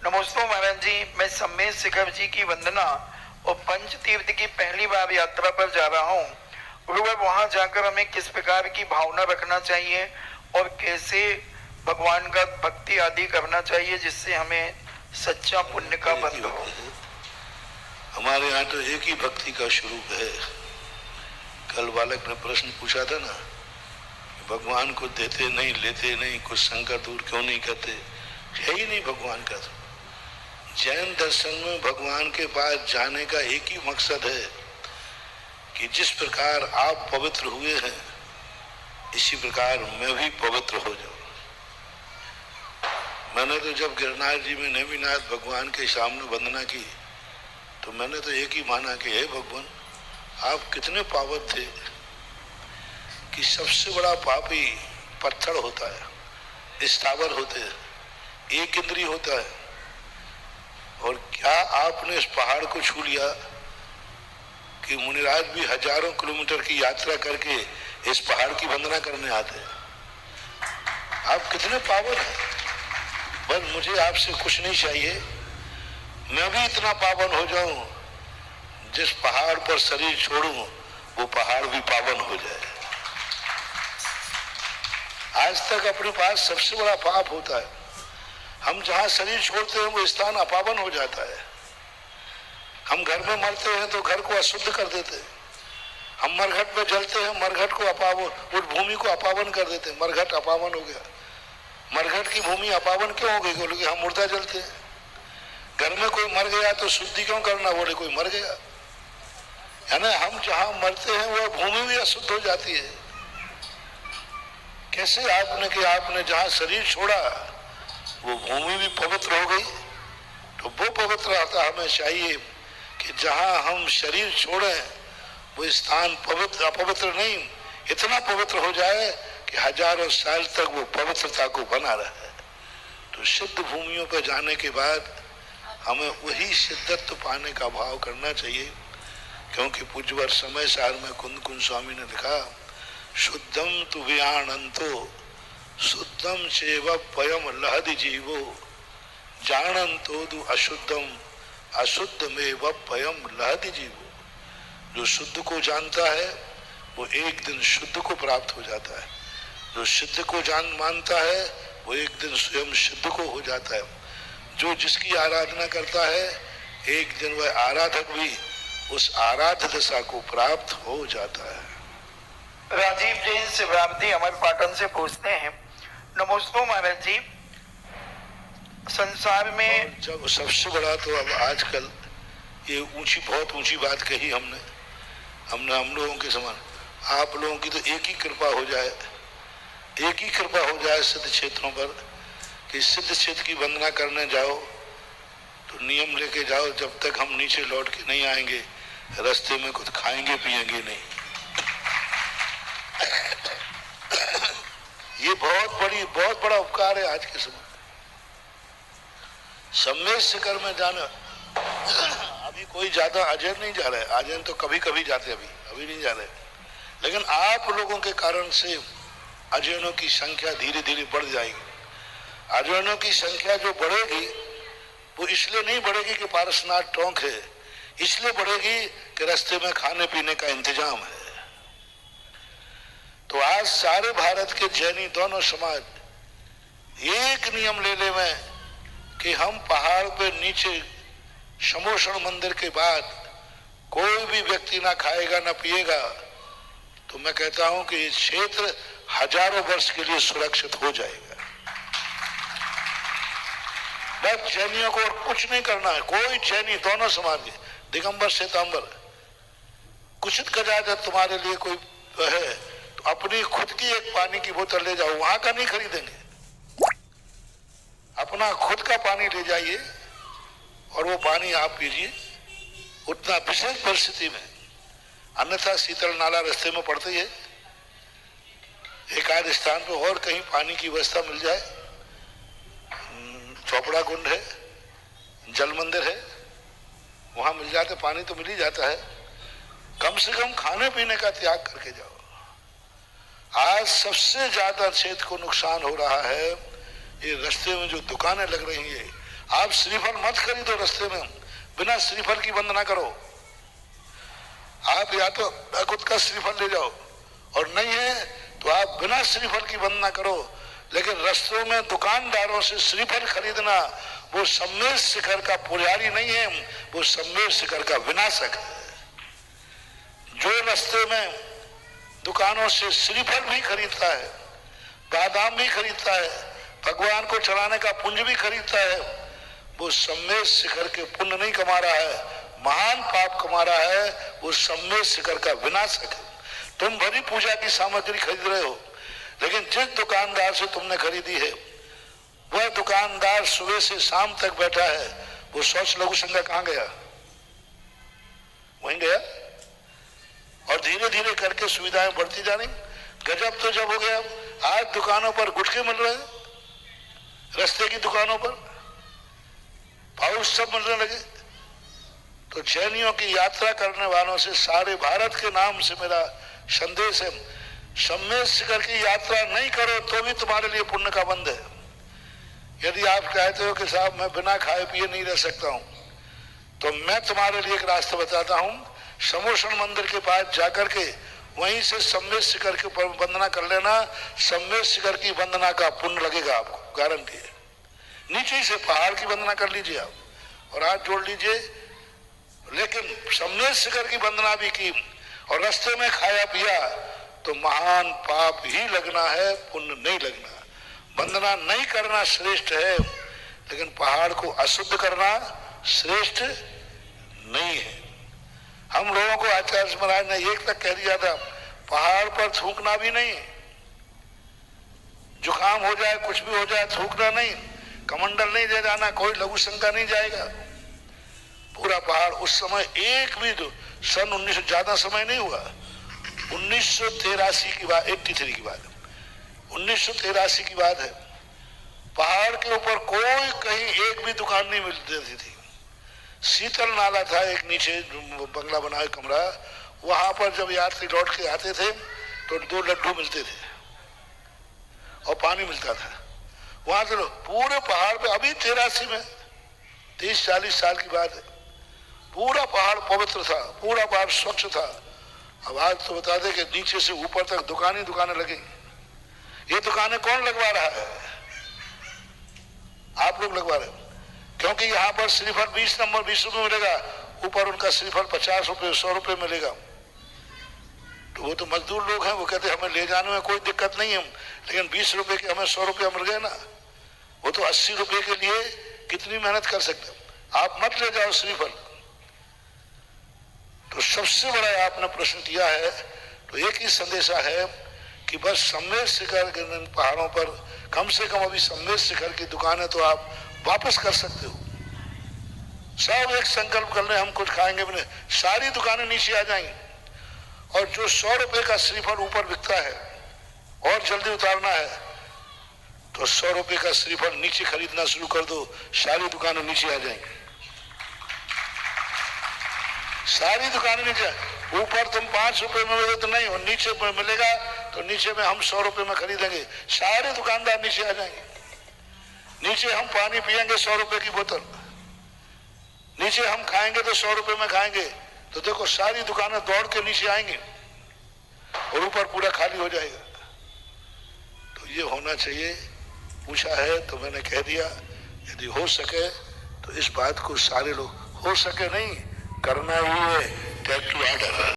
नमोस्तु महाराज जी, मैं सम्मेद शिखर जी की वंदना और पंच तीर्थ की पहली बार यात्रा पर जा रहा हूँ। गुरुवर, वहाँ जाकर हमें किस प्रकार की भावना रखना चाहिए और कैसे भगवान का भक्ति आदि करना चाहिए जिससे हमें सच्चा पुण्य का बंध हो। हमारे यहाँ तो एक ही भक्ति का स्वरूप है। कल बालक ने प्रश्न पूछा था ना, भगवान को देते नहीं, लेते नहीं, कुछ शंका दूर क्यों नहीं करते? है ही नहीं भगवान का। तो जैन दर्शन में भगवान के पास जाने का एक ही मकसद है कि जिस प्रकार आप पवित्र हुए हैं इसी प्रकार मैं भी पवित्र हो जाऊं। मैंने तो जब गिरनार जी में नेमिनाथ भगवान के सामने वंदना की तो मैंने तो एक ही माना कि हे भगवान, आप कितने पावन थे कि सबसे बड़ा पापी पत्थर होता है, स्थावर होते हैं, एक इंद्रिय होता है, और क्या आपने इस पहाड़ को छू लिया कि मुनिराज भी हजारों किलोमीटर की यात्रा करके इस पहाड़ की वंदना करने आते हैं। आप कितने पावन हैं। बस मुझे आपसे कुछ नहीं चाहिए, मैं भी इतना पावन हो जाऊं, जिस पहाड़ पर शरीर छोड़ूं वो पहाड़ भी पावन हो जाए। आज तक अपने पास सबसे बड़ा पाप होता है, हम जहां शरीर छोड़ते हैं वो स्थान अपावन हो जाता है। हम घर में मरते हैं तो घर को अशुद्ध कर देते हैं। हम मरघट में जलते हैं, मरघट को अपावन, उस भूमि को अपावन कर देते हैं। मरघट अपावन हो गया। मरघट की भूमि अपावन क्यों हो गई? बोले हम मुर्दा जलते हैं। घर में कोई मर गया तो शुद्धि क्यों करना? बोले कोई मर गया। है ना, हम जहां मरते हैं वह भूमि भी अशुद्ध हो जाती है। कैसे आपने कि आपने जहां शरीर छोड़ा वो भूमि भी पवित्र हो गई। तो वो पवित्र रहता हमें चाहिए कि जहां हम शरीर छोड़े वो स्थान पवित्र अपवित्र नहीं, इतना पवित्र हो जाए कि हजारों साल तक वो पवित्रता को बना रहे। तो सिद्ध भूमियों पर जाने के बाद हमें वही सिद्धत्व पाने का भाव करना चाहिए। क्योंकि पूज्यवर समय सार में कुंद कुंद स्वामी ने लिखा, शुद्धम तु वियाणंतो शुद्धम चेव पयम लहदि जीवो जानंतो दु अशुद्धम अशुद्ध में व पयम लहदि जीवो। जो शुद्ध को जानता है वो एक दिन शुद्ध को प्राप्त हो जाता है। जो सिद्ध को मानता है वो एक दिन स्वयं सिद्ध को हो जाता है। जो जिसकी आराधना करता है एक दिन वह आराधक भी उस आराध्य दशा को प्राप्त हो जाता है। राजीव जैन शिवरामती अमर पाटन से पूछते हैं, नमोस्तु महाराज जी, संसार में जब सबसे बड़ा तो अब आजकल ये बहुत ऊंची बात कही हमने हम लोगों के समान, आप लोगों की तो एक ही कृपा हो जाए, एक ही कृपा हो जाए सिद्ध क्षेत्रों पर कि सिद्ध क्षेत्र की वंदना करने जाओ तो नियम लेके जाओ, जब तक हम नीचे लौट के नहीं आएंगे रास्ते में कुछ खाएंगे पिएंगे नहीं। ये बहुत बड़ा उपकार है आज के समय। सम्मेद शिखर में जाना, अभी कोई ज्यादा अजय नहीं जा रहा है, अजय तो कभी कभी जाते, अभी नहीं जा रहे, लेकिन आप लोगों के कारण से अजयनों की संख्या धीरे धीरे बढ़ जाएगी। अजयनों की संख्या जो बढ़ेगी वो इसलिए नहीं बढ़ेगी कि पारसनाथ टोंक है, इसलिए बढ़ेगी कि रास्ते में खाने पीने का इंतजाम है। तो आज सारे भारत के जैनी दोनों समाज एक नियम ले ले में कि हम पहाड़ पे नीचे शमोषण मंदिर के बाद कोई भी व्यक्ति ना खाएगा ना पिएगा। तो मैं कहता हूं कि ये क्षेत्र हजारों वर्ष के लिए सुरक्षित हो जाएगा। बस जैनियों को और कुछ नहीं करना है। कोई जैनी दोनों समाज दिगंबर श्वेतांबर कुछ कजा तुम्हारे लिए कोई है तो अपनी खुद की एक पानी की बोतल ले जाओ, वहां का नहीं खरीदेंगे, अपना खुद का पानी ले जाइए और वो पानी आप पीजिए। उतना विशेष परिस्थिति में, अन्यथा शीतल नाला रास्ते में पड़ते ही है। एक आध स्थान पर और कहीं पानी की व्यवस्था मिल जाए, चौपड़ा कुंड है, जल मंदिर है, वहां मिल जाते पानी तो मिल ही जाता है। कम से कम खाने पीने का त्याग करके जाओ। आज सबसे ज्यादा क्षेत्र को नुकसान हो रहा है ये रास्ते में जो दुकानें लग रही है, आप श्रीफल मत खरीदो, रास्ते में बिना श्रीफल की वंदना करो। आप या तो खुद का श्रीफल ले जाओ और नहीं है तो आप बिना श्रीफल की वंदना करो, लेकिन रास्तों में दुकानदारों से श्रीफल खरीदना वो सम्मेद शिखर का पुजारी नहीं है, वो सम्मेद शिखर का विनाशक है। जो रास्ते में दुकानों से श्रीफल भी खरीदता है, बादाम भी खरीदता है, भगवान को चढ़ाने का पुंज भी खरीदता है, वो सम्मेद शिखर के पुण्य नहीं कमा रहा है, महान पाप कमा रहा है, वो सम्मेद शिखर का विनाशक है। तुम भरी पूजा की सामग्री खरीद रहे हो, लेकिन जिस दुकानदार से तुमने खरीदी है वह दुकानदार सुबह से शाम तक बैठा है, वो शौच लघु संज्ञा कहां गया? वहीं गया। और धीरे धीरे करके सुविधाएं बढ़ती जा रही। गजब तो जब हो गया, आज दुकानों पर गुटखे मिल रहे हैं, रास्ते की दुकानों पर पाउच सब मिलने लगे। तो जैनियों की यात्रा करने वालों से सारे भारत के नाम से मेरा संदेश है, सम्मेद शिखर की यात्रा नहीं करो तो भी तुम्हारे लिए पुण्य का बंध है। यदि आप कहते हो कि साहब मैं बिना खाए पिए नहीं रह सकता हूं, तो मैं तुम्हारे लिए एक रास्ता बताता हूं। समोषण मंदिर के पास जाकर के वहीं से सम्मेद शिखर की वंदना कर लेना, सम्मेद शिखर की वंदना का पुण्य लगेगा आपको, गारंटी है। नीचे से पहाड़ की वंदना कर लीजिए आप और हाथ जोड़ लीजिए, लेकिन सम्मेद शिखर की वंदना भी की और रास्ते में खाया पिया तो महान पाप ही लगना है, पुण्य नहीं लगना। वंदना नहीं करना श्रेष्ठ है, लेकिन पहाड़ को अशुद्ध करना श्रेष्ठ नहीं है। हम लोगों को आचार्य महाराज ने एक तक कह दिया था, पहाड़ पर थूकना भी नहीं, जुकाम हो जाए कुछ भी हो जाए थूकना नहीं, कमंडल नहीं दे जाना, कोई लघु शंका नहीं जाएगा। पूरा पहाड़ उस समय एक भी सन 1900 ज्यादा समय नहीं हुआ, 1983 की बात, 83 की बात, 1983 की बात है। पहाड़ के ऊपर कोई कहीं एक भी दुकान नहीं मिलती थी। शीतल नाला था एक नीचे बंगला बना है कमरा, वहां पर जब यात्री लौट के आते थे तो 2 लड्डू मिलते थे और पानी मिलता था। वहां से पूरे पहाड़ पे अभी 83 में 30-40 साल की बात है, पूरा पहाड़ पवित्र था, पूरा पहाड़ स्वच्छ था। अब आज तो बता दे कि नीचे से ऊपर तक दुकानें लगी। ये दुकानें कौन लगवा रहा है? आप लोग लगवा रहे हो, क्योंकि यहाँ पर श्रीफल 20 नंबर 20 रुपए मिलेगा, ऊपर उनका श्रीफल 50 रुपए 100 रुपए मिलेगा। तो वो तो मजदूर लोग हैं, वो कहते हमें ले जाने में कोई दिक्कत नहीं है, लेकिन 20 रुपए के हमें 100 रुपया मिल गए ना, वो तो 80 रुपए के लिए कितनी मेहनत कर सकते। आप मत ले जाओ श्रीफल। तो सबसे बड़ा आपने प्रश्न किया है, तो एक ही संदेशा है कि बस सम्मेद शिखर के पहाड़ों पर कम से कम अभी सम्मेद शिखर की दुकानें तो आप वापस कर सकते हो। सब एक संकल्प कर ले, हम कुछ खाएंगे भी नहीं, सारी दुकानें नीचे आ जाएंगी। और जो 100 रुपए का श्रीफल ऊपर बिकता है और जल्दी उतारना है तो 100 रुपए का श्रीफल नीचे खरीदना शुरू कर दो, सारी दुकानें नीचे आ जाएंगी। सारी दुकानें नीचे, ऊपर तुम 5 रुपए में मिले तो नहीं, और नीचे में मिलेगा तो नीचे में हम 100 रुपए में खरीदेंगे, सारे दुकानदार नीचे आ जाएंगे। नीचे हम पानी पिएंगे 100 रुपए की बोतल, नीचे हम खाएंगे तो 100 रुपए में खाएंगे, तो देखो सारी दुकानें दौड़ के नीचे आएंगी और ऊपर पूरा खाली हो जाएगा। तो ये होना चाहिए। पूछा है तो मैंने कह दिया, यदि हो सके तो इस बात को सारे लोग, हो सके नहीं करना ही है, टेक टू ऑर्डर।